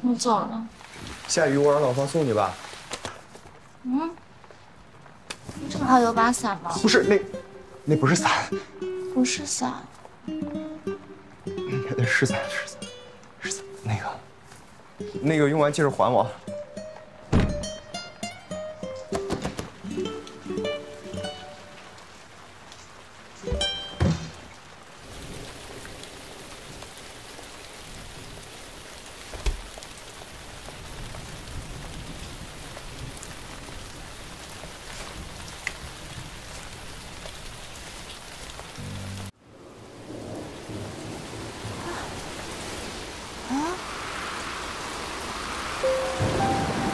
我走了。下雨，我让老方送你吧。嗯，正好有把伞吗？不是，那不是伞。不是伞。是伞，是伞。那个用完记着还我。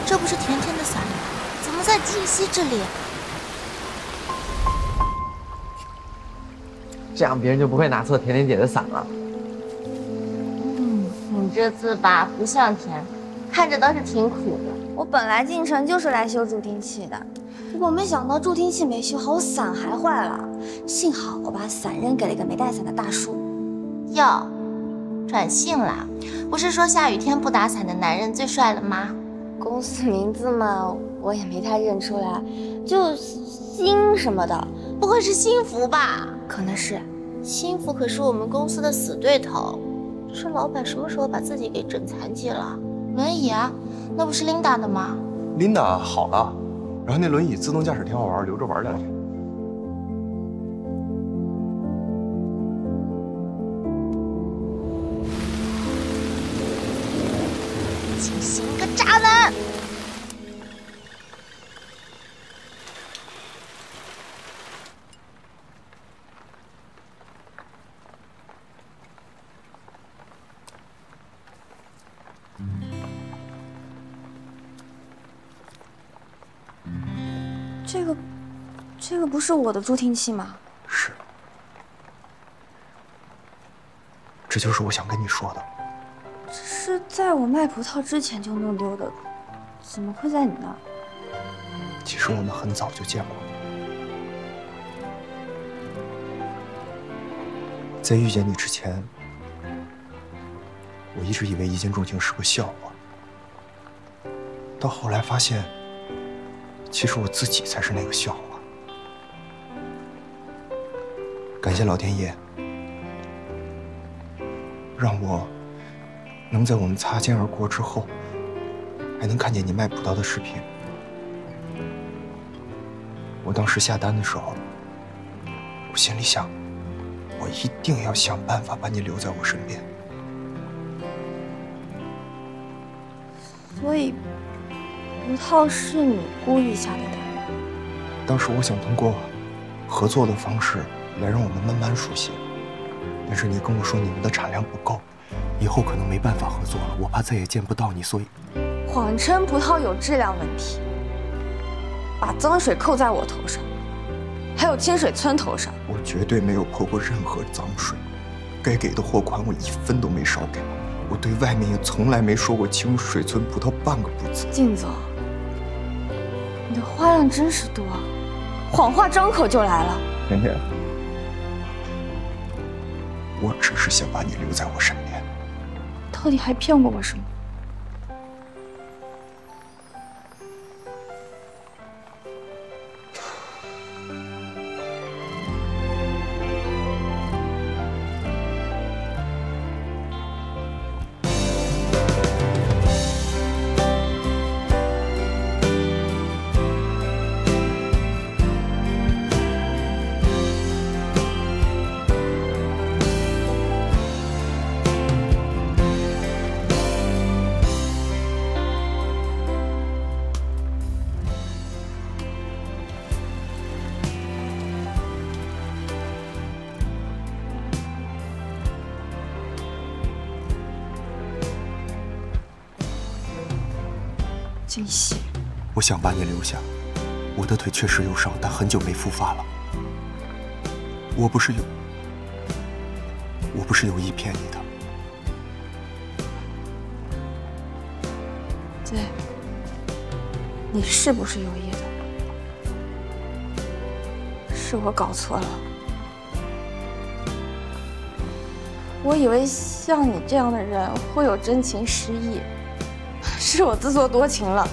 这不是甜甜的伞吗？怎么在静熙这里？这样别人就不会拿错甜甜姐的伞了。你这字吧不像甜，看着倒是挺苦的。我本来进城就是来修助听器的，结果没想到助听器没修好，伞还坏了。幸好我把伞扔给了一个没带伞的大叔。哟，转性啦？不是说下雨天不打伞的男人最帅了吗？公司名字嘛，我也没太认出来，就新什么的，不会是新福吧？可能是。新福可是我们公司的死对头，这老板什么时候把自己给整残疾了？轮椅啊，那不是琳达的吗？琳达好了，然后那轮椅自动驾驶挺好玩，留着玩两天。静熙，你个渣男！这个不是我的助听器吗？是，这就是我想跟你说的。这是在我卖葡萄之前就弄丢的，怎么会在你那儿？其实我们很早就见过，在遇见你之前，我一直以为一见钟情是个笑话，到后来发现，其实我自己才是那个笑话。感谢老天爷，让我能在我们擦肩而过之后，还能看见你卖葡萄的视频。我当时下单的时候，我心里想，我一定要想办法把你留在我身边。所以，葡萄是你故意下的单。当时我想通过合作的方式来让我们慢慢熟悉，但是你跟我说你们的产量不够，以后可能没办法合作了，我怕再也见不到你，所以谎称葡萄有质量问题，把脏水扣在我头上，还有清水村头上。我绝对没有泼过任何脏水，该给的货款我1分都没少给，我对外面也从来没说过清水村葡萄半个不字。靳总，你的花样真是多，谎话张口就来了。甜甜，我只是想把你留在我身边。到底还骗过我什么？静熙，我想把你留下，我的腿确实有伤，但很久没复发了。我不是有意骗你的。对，你是不是有意的？是我搞错了。我以为像你这样的人会有真情实意，是我自作多情了。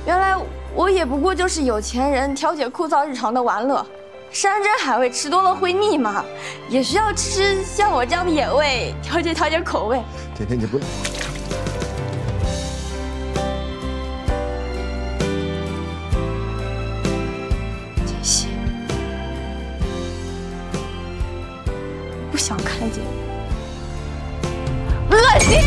原来我也不过就是有钱人调节枯燥日常的玩乐。山珍海味吃多了会腻嘛，也需要吃像我这样的野味调节口味。甜甜，你不。杰西，不想看见你，恶心！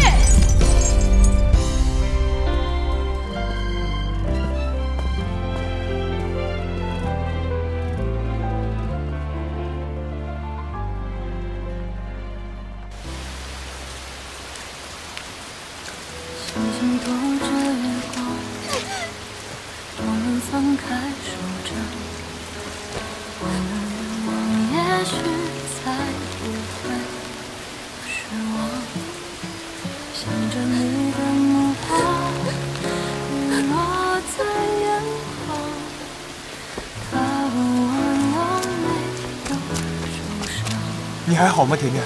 你还好吗，甜甜？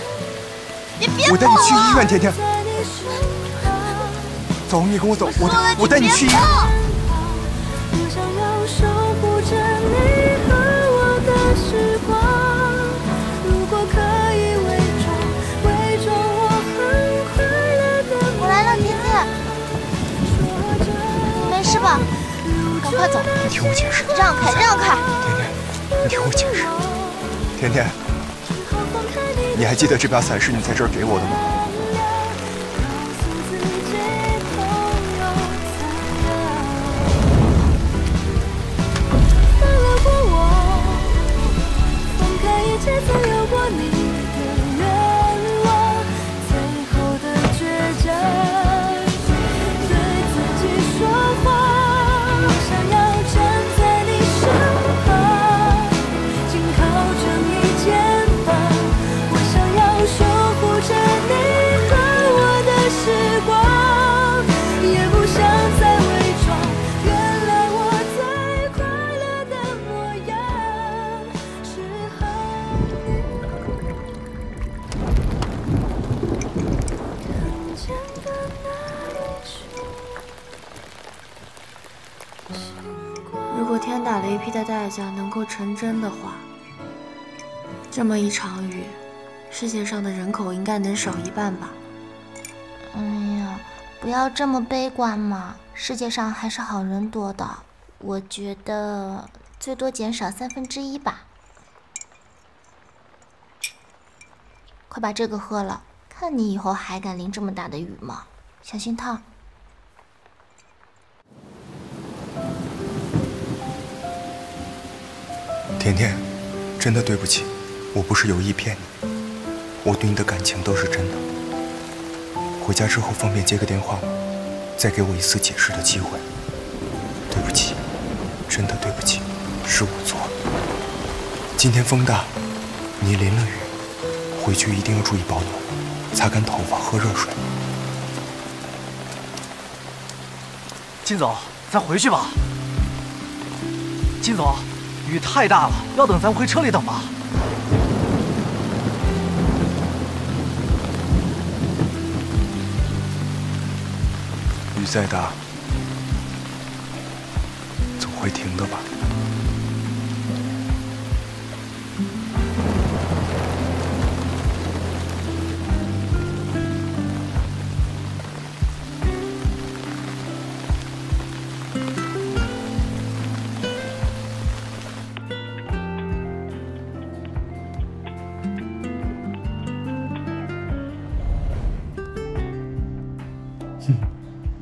我带你去医院，甜甜。走，你跟我走，我带你去医院。我来了，甜甜。你没事吧？赶快走。你听我解释。让开，让开。甜甜，你听我解释。甜甜。你还记得这把伞是你在这儿给我的吗？如果天打雷劈的代价能够成真的话，这么一场雨，世界上的人口应该能少1半吧。哎呀，不要这么悲观嘛，世界上还是好人多的，我觉得最多减少1/3吧。快把这个喝了，看你以后还敢淋这么大的雨吗？小心烫。甜甜，真的对不起，我不是有意骗你，我对你的感情都是真的。回家之后方便接个电话吗？再给我一次解释的机会。对不起，真的对不起，是我错了。今天风大，你淋了雨，回去一定要注意保暖，擦干头发，喝热水。金总，咱回去吧。金总，雨太大了，要等咱回车里等吧。雨再大，总会停的吧。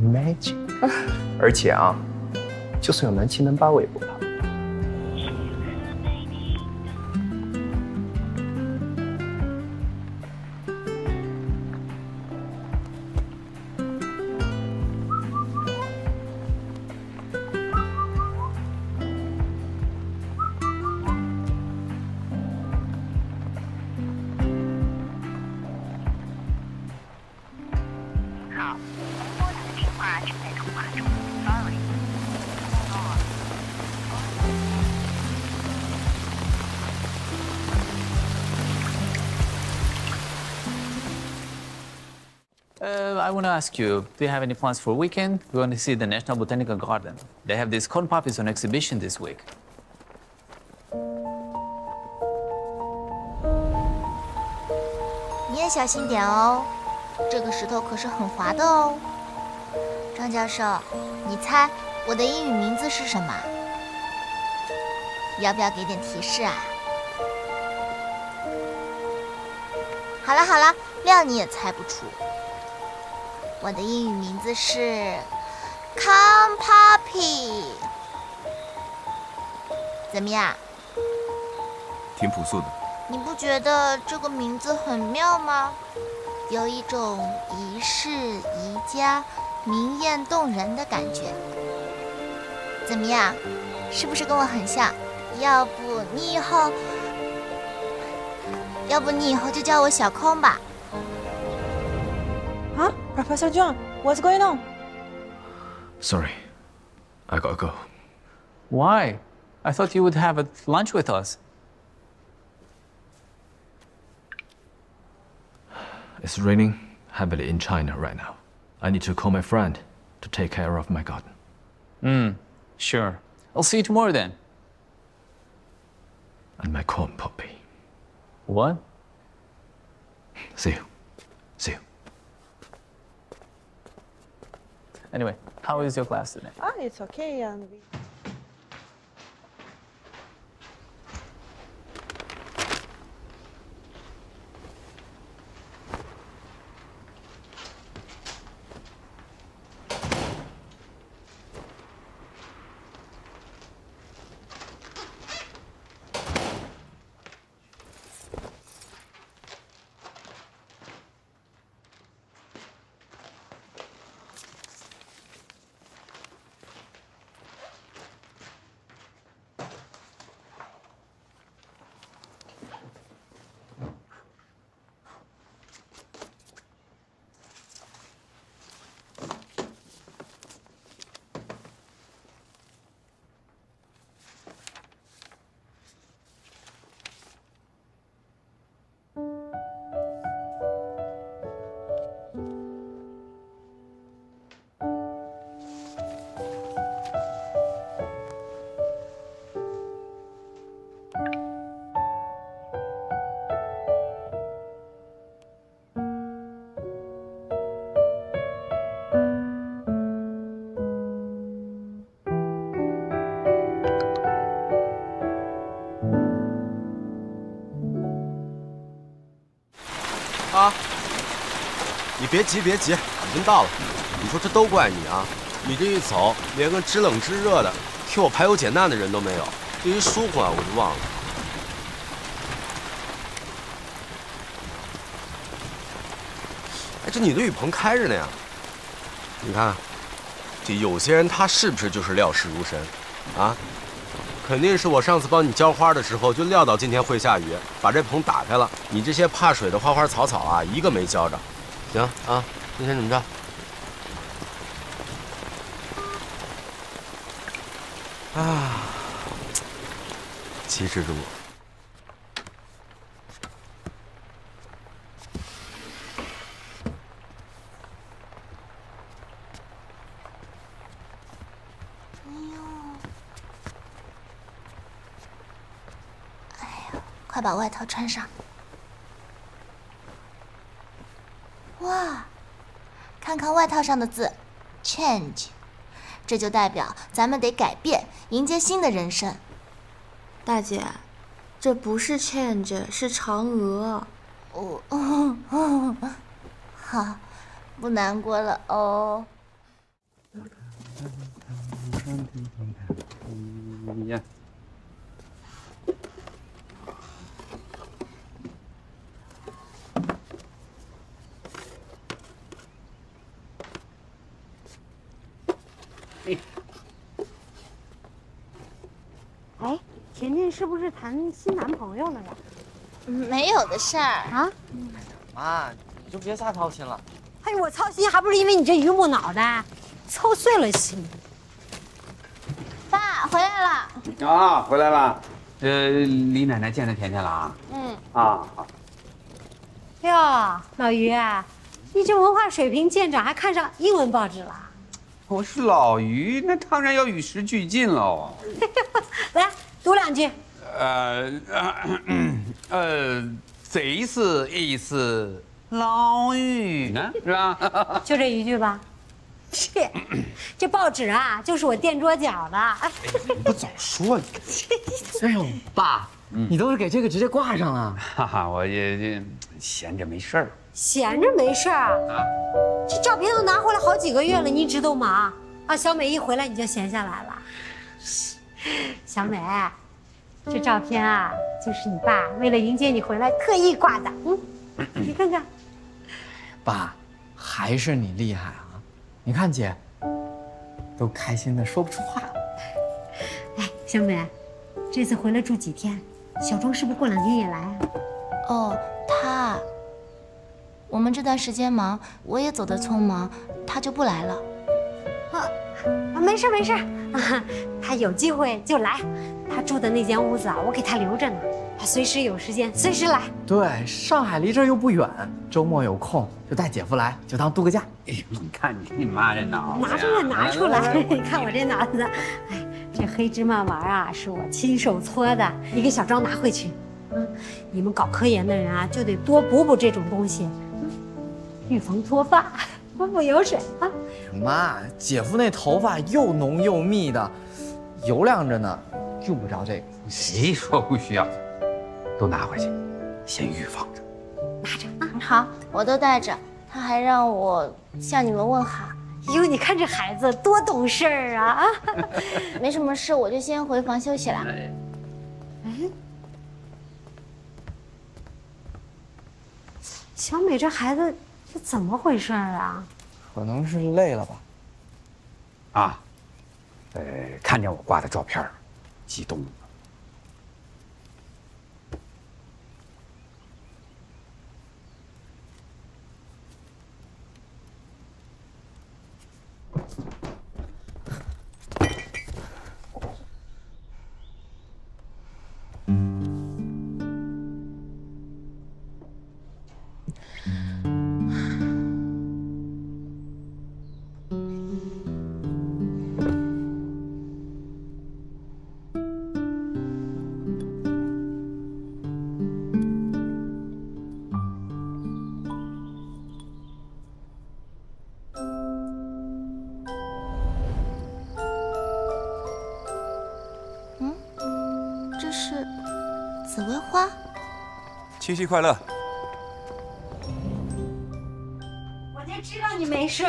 Magic， 而且啊，就算有南七南八，我也不怕。I want to ask you, do you have any plans for a weekend? We're going to see the National Botanical Garden. They have these corn poppies on exhibition this week. 你也小心点哦，这个石头可是很滑的哦。张教授，你猜我的英语名字是什么？要不要给点提示啊？好了好了，谅你也猜不出。我的英语名字是 Corn Poppy， 怎么样？挺朴素的。你不觉得这个名字很妙吗？有一种宜室宜家、明艳动人的感觉。怎么样？是不是跟我很像？要不你以后就叫我小空吧。Huh? Professor John, what's going on? Sorry, I gotta go. Why? I thought you would have a lunch with us. It's raining heavily in China right now. I need to call my friend to take care of my garden. Sure. I'll see you tomorrow then. And my corn poppy. What? See you. See you. Anyway, how is your class today? Ah, it's okay. And we... 啊！你别急，别急，已经到了。你说这都怪你啊！你这一走，连个知冷知热的替我排忧解难的人都没有。这一舒缓我就忘了。哎，这你的雨棚开着呢呀？你看，这有些人他是不是就是料事如神啊？肯定是我上次帮你浇花的时候就料到今天会下雨，把这棚打开了。你这些怕水的花花草草啊，一个没浇着。行啊，那先怎么着？啊，机智如我。快把外套穿上。哇，看看外套上的字 ，change， 这就代表咱们得改变，迎接新的人生。大姐，这不是 change， 是嫦娥。好，不难过了哦。哎，甜甜是不是谈新男朋友了呀？没有的事儿啊。妈，你就别瞎操心了。哎，我操心还不是因为你这榆木脑袋，操碎了心。爸回来了。啊，回来了。李奶奶见着甜甜了啊？嗯。啊好。哟，老于，你这文化水平见长，还看上英文报纸了？我是老于，那当然要与时俱进喽。来读2句。这是一只老鱼呢，是吧？就这一句吧。这报纸啊，就是我垫桌脚的。你不早说你！哎呦，爸，你都是给这个直接挂上了。哈哈，我也闲着没事儿。闲着没事儿啊？这照片都拿回来好几个月了，你一直都忙啊？小美一回来你就闲下来了。小美，这照片啊，就是你爸为了迎接你回来特意挂的。你看看。爸，还是你厉害啊！你看姐，都开心的说不出话了。哎，小美，这次回来住几天？小庄是不是过2天也来啊？哦，我们这段时间忙，我也走得匆忙，他就不来了。没事没事，他有机会就来。他住的那间屋子啊，我给他留着呢，他随时有时间随时来。对，上海离这儿又不远，周末有空就带姐夫来，就当度个假。哎呦，你看你妈这脑子，拿出来拿出来，你看我这脑子，哎，这黑芝麻丸啊是我亲手搓的，你给小庄拿回去。你们搞科研的人啊，就得多补这种东西，预防脱发，补油水啊。妈，姐夫那头发又浓又密的，油亮着呢，用不着这个。谁说不需要？都拿回去，先预防着。拿着啊。好，我都带着。他还让我向你们问好。哟，你看这孩子多懂事儿啊！没什么事，我就先回房休息了。小美这孩子是怎么回事啊？可能是累了吧。啊，看见我挂的照片，激动了。紫薇花，七夕快乐！我就知道你没睡。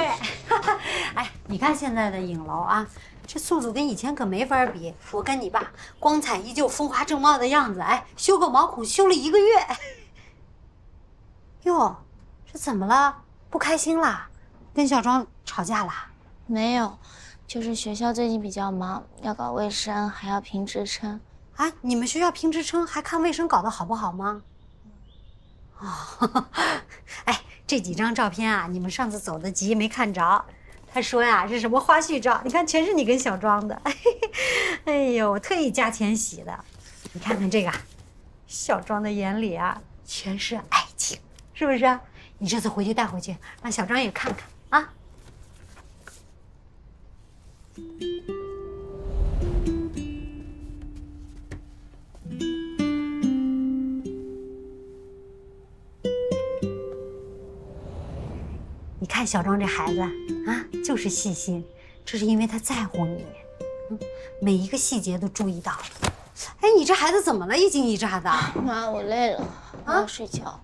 哎，你看现在的影楼啊，这速度跟以前可没法比。我跟你爸光彩依旧、风华正茂的样子，哎，修个毛孔修了1个月。哟，这怎么了？不开心啦？跟小庄吵架啦？没有，就是学校最近比较忙，要搞卫生，还要评职称。啊，你们学校评职称还看卫生搞得好不好吗？哦，哎，这几张照片啊，你们上次走得急没看着。他说呀，是什么花絮照？你看，全是你跟小庄的。哎呦，我特意加钱洗的。你看看这个，小庄的眼里啊，全是爱情，是不是？你这次回去带回去，让小庄也看看啊。你看小庄这孩子啊，就是细心，这是因为他在乎你，每一个细节都注意到了。哎，你这孩子怎么了？一惊一乍的。妈，我累了，我要睡觉。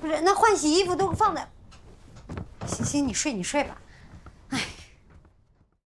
不是，那换洗衣服都放在。行，你睡吧。